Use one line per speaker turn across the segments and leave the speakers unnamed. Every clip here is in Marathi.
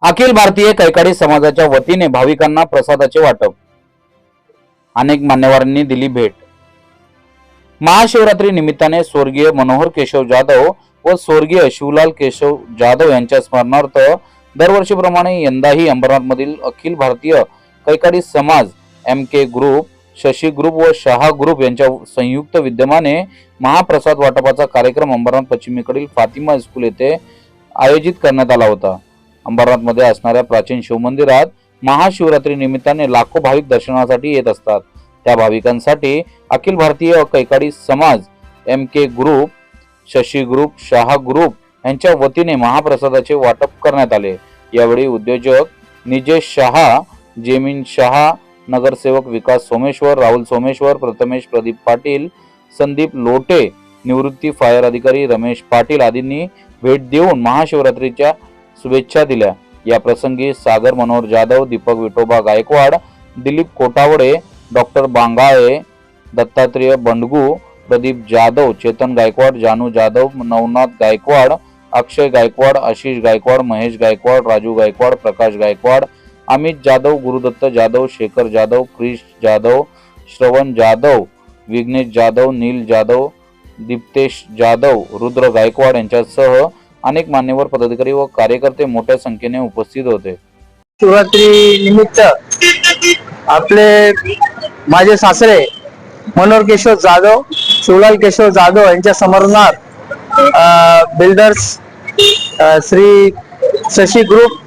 अखिल भारतीय कैकाडी समाजाच्या वतीने भाविकांना प्रसादाचे वाटप। अनेक मान्यवरांनी दिली भेट। महाशिवरात्री निमित्ताने स्वर्गीय मनोहर केशव जाधव व स्वर्गीय शिवलाल केशव जाधव यांच्या स्मरणार्थ दरवर्षीप्रमाणे यंदाही अंबरनाथमधील अखिल भारतीय कैकाडी समाज MK ग्रुप, शशी ग्रुप व शहा ग्रुप यांच्या संयुक्त विद्यमाने महाप्रसाद वाटपाचा कार्यक्रम अंबरनाथ पश्चिमेकडील फातिमा स्कूल येथे आयोजित करण्यात आला होता। अंबरनाथमध्ये असणाऱ्या प्राचीन शिवमंदिरात महाशिवरात्री निमित्ताने लाखो भाविक दर्शनासाठी येत असतात। त्या भाविकांसाठी अखिल भारतीय कैकाडी समाज MK group, Shashi group, Shah group यांच्या वतीने महाप्रसादाचे वाटप करण्यात आले। यावेळी उद्योजक निजेश शहा, जेमिन शहा, नगरसेवक विकास सोमेश्वर, राहुल सोमेश्वर, प्रथमेश प्रदीप पाटील, संदीप लोटे, निवृत्ती फायर अधिकारी रमेश पाटील आदींनी भेट देऊन महाशिवरात्रीच्या शुभेच्छा दिल्या। या प्रसंगी सागर मनोहर जाधव, दीपक विठोबा गायकवाड, दिलीप कोटावडे, डॉक्टर बांगाळे, दत्तात्रेय बंडगू, प्रदीप जाधव, चेतन गायकवाड, जानू जाधव, नवनाथ गायकवाड, अक्षय गायकवाड, आशिष गायकवाड, महेश गायकवाड, राजू गायकवाड, प्रकाश गायकवाड, अमित जाधव, गुरुदत्त जाधव, शेखर जाधव, क्रिश जाधव, श्रवण जाधव, विघ्नेश जाधव, नील जाधव, दीप्तेश जाधव, रुद्र गायकवाड यांच्यासह अनेक मान्यवर पदाधिकारी व कार्यकर्ते मोठ्या संख्येने उपस्थित होते।
शिवरात्री निमित्त आपले माझे सासरे मनोहर केशव जाधव, शिवलाल केशव जाधव यांच्या स्मरणार्थ builders Shri Shashi group,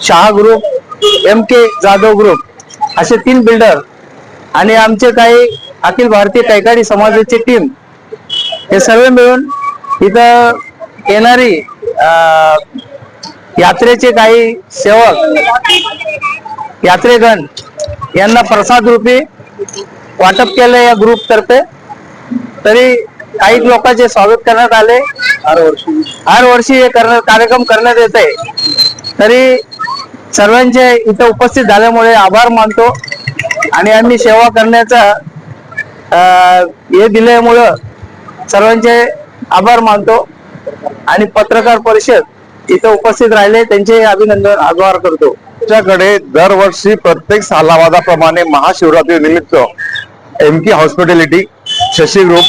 Shah group, MK Jadhav group असे 3 बिल्डर आणि आमचे काही अखिल भारतीय कैकाडी समाजाची टीम हे सर्व मिळून इथं येणारी यात्रेचे काही सेवक, यात्रेगण यांना प्रसाद रूपी वाटप केले या ग्रुप तर्फे। तरी काही लोकांचे स्वागत करण्यात आले। हर वर्षी हे कार्यक्रम करण्यात येते। तरी सर्वांचे इथं उपस्थित झाल्यामुळे आभार मानतो आणि आम्ही सेवा करण्याचा हे दिल्यामुळं सर्वांचे आभार मानतो आणि पत्रकार परिषद इथं उपस्थित राहिले त्यांचे अभिनंदन आभार करतो।
आमच्याकडे दरवर्षी प्रत्येक सालावादाप्रमाणे महाशिवरात्री निमित्त MK hospitality, Shashi group,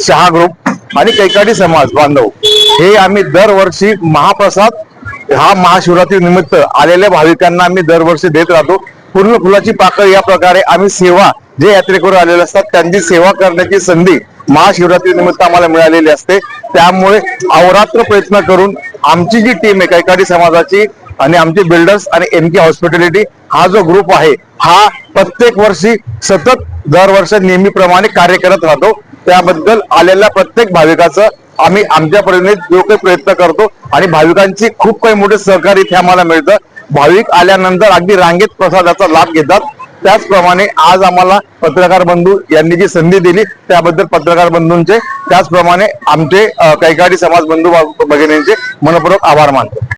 Shah group आणि कैकाडी समाज बांधव हे आम्ही दरवर्षी महाप्रसाद हा महाशिवरात्री निमित्त आलेल्या भाविकांना आम्ही दरवर्षी देत राहतो। पूर्ण फुलाची पाकळी या प्रकारे आम्ही सेवा, जे यात्रेकरू आलेले असतात त्यांची सेवा करण्याची संधी महाशिवरात्री निमित्त आम्हाला मिळालेली असते। त्यामुळे अहोरात्र प्रयत्न करून आमची जी टीम आहे कैकाडी समाजाची आणि आमचे बिल्डर्स आणि MK हॉस्पिटॅलिटी हा जो ग्रुप आहे हा प्रत्येक वर्षी सतत दरवर्षी नेहमीप्रमाणे कार्य करत राहतो। त्याबद्दल आलेल्या प्रत्येक भाविकाचं आम्ही आमच्या परीने जो काही प्रयत्न करतो आणि भाविकांची खूप काही मोठे सहकार्य इथे आम्हाला मिळतं। भाविक आल्यानंतर अगदी रांगेत प्रसादाचा लाभ घेतात। त्याचप्रमाणे आज आम्हाला पत्रकार बंधू यांनी जी संधी दिली त्याबद्दल पत्रकार बंधूंचे, त्याचप्रमाणे आमचे कैकाडी समाज बंधू भगिनींचे मनपूर्वक आभार मानतो।